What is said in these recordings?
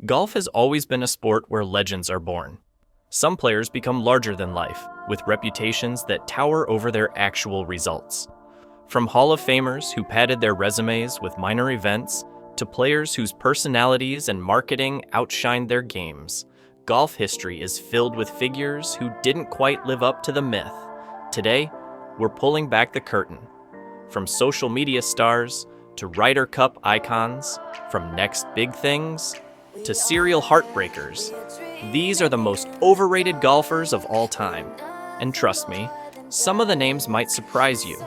Golf has always been a sport where legends are born. Some players become larger than life, with reputations that tower over their actual results. From Hall of Famers who padded their resumes with minor events, to players whose personalities and marketing outshined their games, golf history is filled with figures who didn't quite live up to the myth. Today, we're pulling back the curtain. From social media stars to Ryder Cup icons, from next big things to serial heartbreakers, these are the most overrated golfers of all time. And trust me, some of the names might surprise you.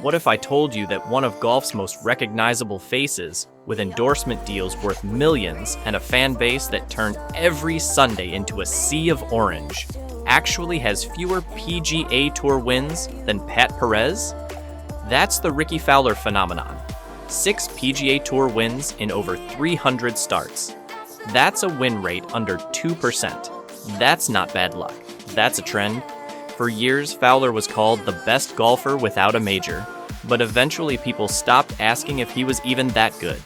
What if I told you that one of golf's most recognizable faces, with endorsement deals worth millions and a fan base that turned every Sunday into a sea of orange, actually has fewer PGA Tour wins than Pat Perez? That's the Ricky Fowler phenomenon. 6 PGA Tour wins in over 300 starts. That's a win rate under 2%. That's not bad luck. That's a trend. For years, Fowler was called the best golfer without a major, but eventually people stopped asking if he was even that good.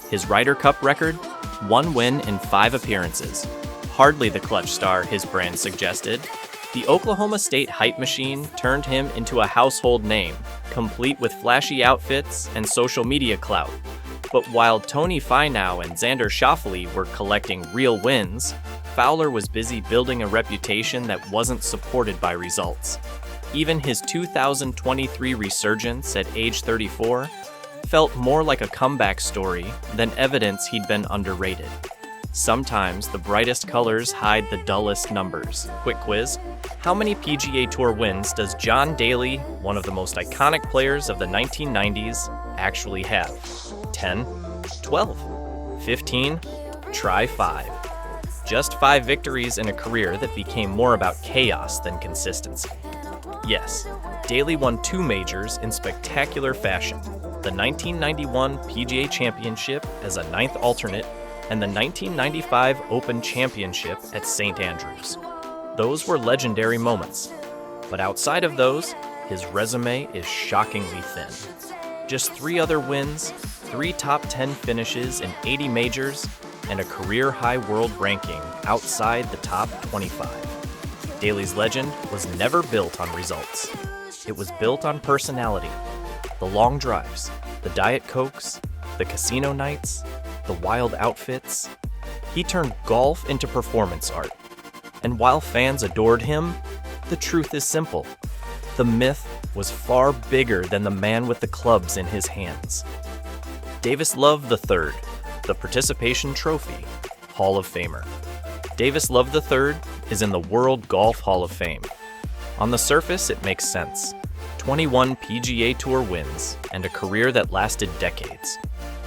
His Ryder Cup record? 1 win in 5 appearances. Hardly the clutch star his brand suggested. The Oklahoma State hype machine turned him into a household name, complete with flashy outfits and social media clout. But while Tony Finau and Xander Schauffele were collecting real wins, Fowler was busy building a reputation that wasn't supported by results. Even his 2023 resurgence at age 34 felt more like a comeback story than evidence he'd been underrated. Sometimes the brightest colors hide the dullest numbers. Quick quiz: how many PGA Tour wins does John Daly, one of the most iconic players of the 1990s, actually have? 10, 12, 15, try 5. Just 5 victories in a career that became more about chaos than consistency. Yes, Daly won 2 majors in spectacular fashion: the 1991 PGA Championship as a 9th alternate and the 1995 Open Championship at St. Andrews. Those were legendary moments. But outside of those, his resume is shockingly thin. Just 3 other wins, 3 top 10 finishes in 80 majors, and a career-high world ranking outside the top 25. Daly's legend was never built on results. It was built on personality. The long drives, the Diet Cokes, the casino nights, the wild outfits. He turned golf into performance art. And while fans adored him, the truth is simple. The myth was far bigger than the man with the clubs in his hands. Davis Love III, the Participation Trophy, Hall of Famer. Davis Love III is in the World Golf Hall of Fame. On the surface, it makes sense. 21 PGA Tour wins and a career that lasted decades.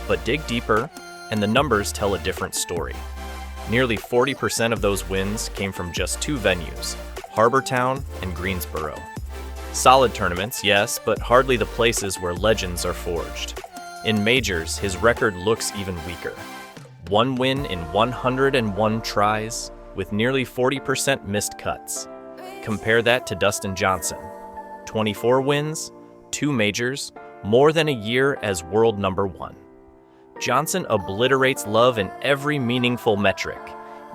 But dig deeper, and the numbers tell a different story. Nearly 40% of those wins came from just 2 venues, Harbortown and Greensboro. Solid tournaments, yes, but hardly the places where legends are forged. In majors, his record looks even weaker. 1 win in 101 tries, with nearly 40% missed cuts. Compare that to Dustin Johnson. 24 wins, 2 majors, more than a year as world number 1. Johnson obliterates Love in every meaningful metric,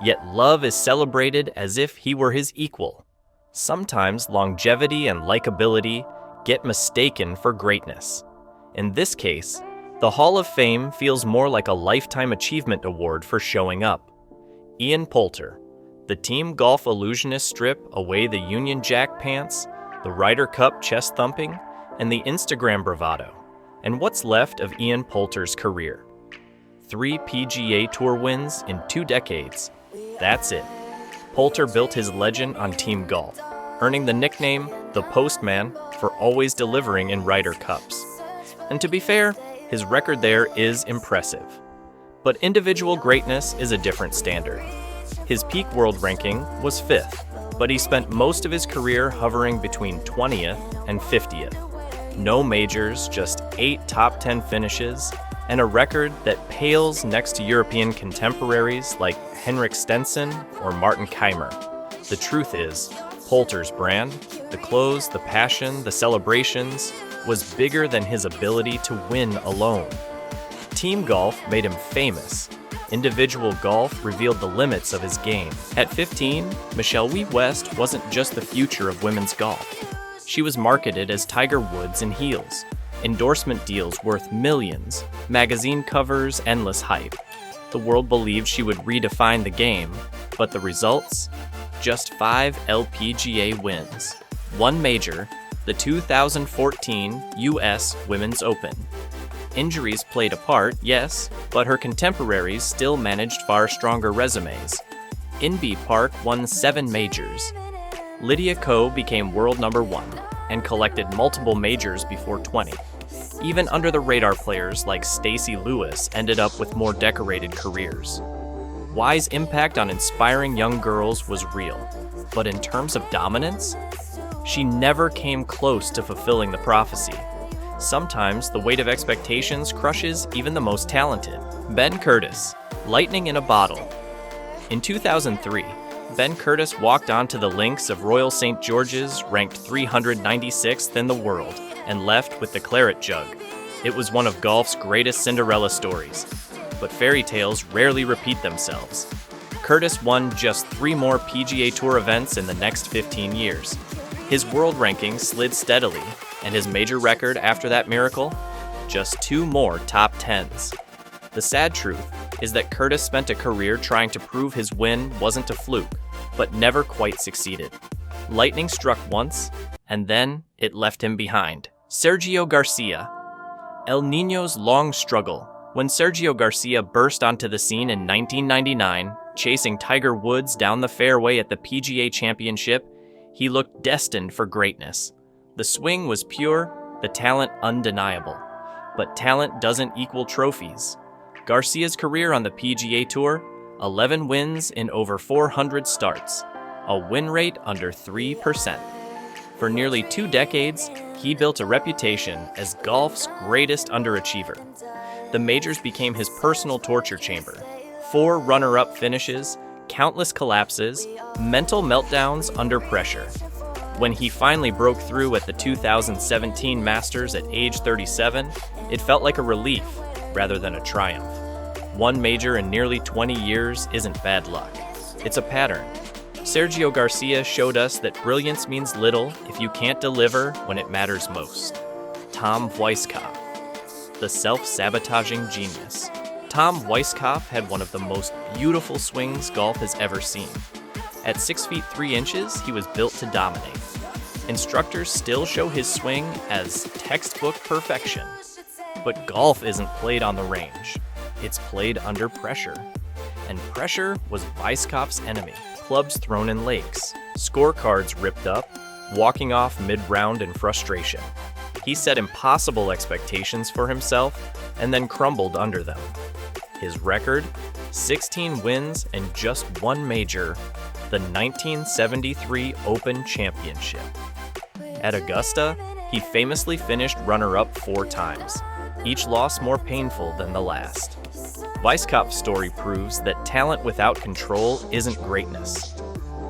yet Love is celebrated as if he were his equal. Sometimes longevity and likability get mistaken for greatness. In this case, the Hall of Fame feels more like a Lifetime Achievement Award for showing up. Ian Poulter, the Team Golf Illusionist strip away the Union Jack pants, the Ryder Cup chest thumping, and the Instagram bravado. And what's left of Ian Poulter's career? 3 PGA Tour wins in 2 decades. That's it. Poulter built his legend on team golf, earning the nickname the Postman for always delivering in Ryder Cups. And to be fair, his record there is impressive. But individual greatness is a different standard. His peak world ranking was 5th, but he spent most of his career hovering between 20th and 50th. No majors, just 8 top 10 finishes, and a record that pales next to European contemporaries like Henrik Stenson or Martin Keimer. The truth is, Poulter's brand, the clothes, the passion, the celebrations, was bigger than his ability to win alone. Team golf made him famous. individual golf revealed the limits of his game. At 15, Michelle Wie West wasn't just the future of women's golf. She was marketed as Tiger Woods in heels, endorsement deals worth millions, magazine covers, endless hype. The world believed she would redefine the game, but the results? Just 5 LPGA wins. One major, the 2014 U.S. Women's Open. Injuries played a part, yes, but her contemporaries still managed far stronger resumes. Inbee Park won 7 majors. Lydia Ko became world number 1 and collected multiple majors before 20. Even under-the-radar players like Stacey Lewis ended up with more decorated careers. Wie's impact on inspiring young girls was real, but in terms of dominance, she never came close to fulfilling the prophecy. Sometimes the weight of expectations crushes even the most talented. Ben Curtis, lightning in a bottle. In 2003, Ben Curtis walked onto the links of Royal St. George's, ranked 396th in the world, and left with the claret jug. It was one of golf's greatest Cinderella stories, but fairy tales rarely repeat themselves. Curtis won just 3 more PGA Tour events in the next 15 years. His world ranking slid steadily, and his major record after that miracle? Just 2 more top 10s. The sad truth is that Curtis spent a career trying to prove his win wasn't a fluke, but never quite succeeded. Lightning struck once, and then it left him behind. Sergio Garcia. El Niño's long struggle. When Sergio Garcia burst onto the scene in 1999, chasing Tiger Woods down the fairway at the PGA Championship, he looked destined for greatness. The swing was pure, the talent undeniable. But talent doesn't equal trophies. Garcia's career on the PGA Tour, 11 wins in over 400 starts, a win rate under 3%. For nearly 2 decades, he built a reputation as golf's greatest underachiever. The majors became his personal torture chamber. 4 runner-up finishes, countless collapses, mental meltdowns under pressure. When he finally broke through at the 2017 Masters at age 37, it felt like a relief rather than a triumph. 1 major in nearly 20 years isn't bad luck. It's a pattern. Sergio Garcia showed us that brilliance means little if you can't deliver when it matters most. Tom Weiskopf, the self-sabotaging genius. Tom Weiskopf had one of the most beautiful swings golf has ever seen. At 6 feet 3 inches, he was built to dominate. Instructors still show his swing as textbook perfection. But golf isn't played on the range. It's played under pressure. And pressure was Weiskopf's enemy. Clubs thrown in lakes, scorecards ripped up, walking off mid-round in frustration. He set impossible expectations for himself and then crumbled under them. His record? 16 wins and just 1 major, the 1973 Open Championship. At Augusta, he famously finished runner-up 4 times, each loss more painful than the last. Weiskopf's story proves that talent without control isn't greatness,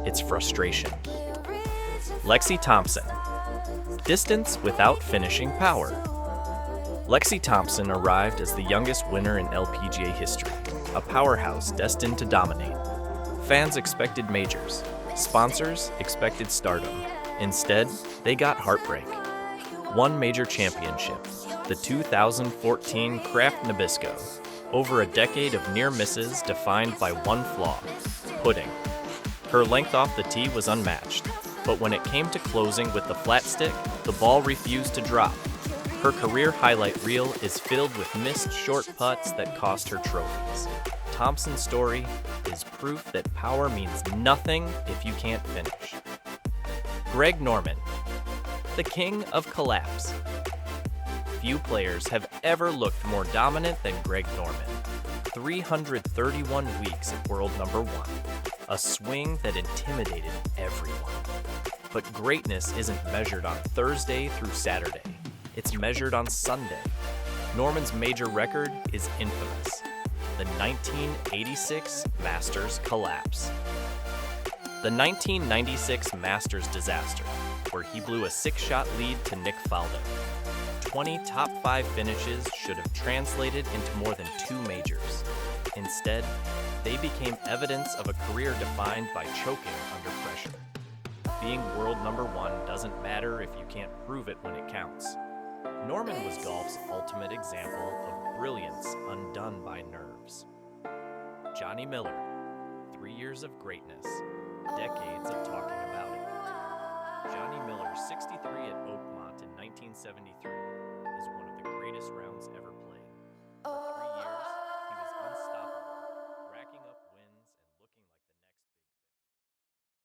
it's frustration. Lexi Thompson. Distance without finishing power. Lexi Thompson arrived as the youngest winner in LPGA history, a powerhouse destined to dominate. Fans expected majors, sponsors expected stardom. Instead, they got heartbreak. 1 major championship, the 2014 Kraft Nabisco. Over a decade of near misses defined by 1 flaw, putting. Her length off the tee was unmatched, but when it came to closing with the flat stick, the ball refused to drop. Her career highlight reel is filled with missed short putts that cost her trophies. Thompson's story is proof that power means nothing if you can't finish. Greg Norman, the king of collapse. Few players have ever looked more dominant than Greg Norman. 331 weeks at world number 1. A swing that intimidated everyone. But greatness isn't measured on Thursday through Saturday. It's measured on Sunday. Norman's major record is infamous. The 1986 Masters collapse. The 1996 Masters disaster, where he blew a 6-shot lead to Nick Faldo. 20 top 5 finishes should have translated into more than 2 majors. Instead, they became evidence of a career defined by choking under pressure. Being world number one doesn't matter if you can't prove it when it counts. Norman was golf's ultimate example of brilliance undone by nerves. Johnny Miller, 3 years of greatness, decades of talking about it. Johnny Miller, 63 at Oakmont in 1973, is one of the greatest rounds ever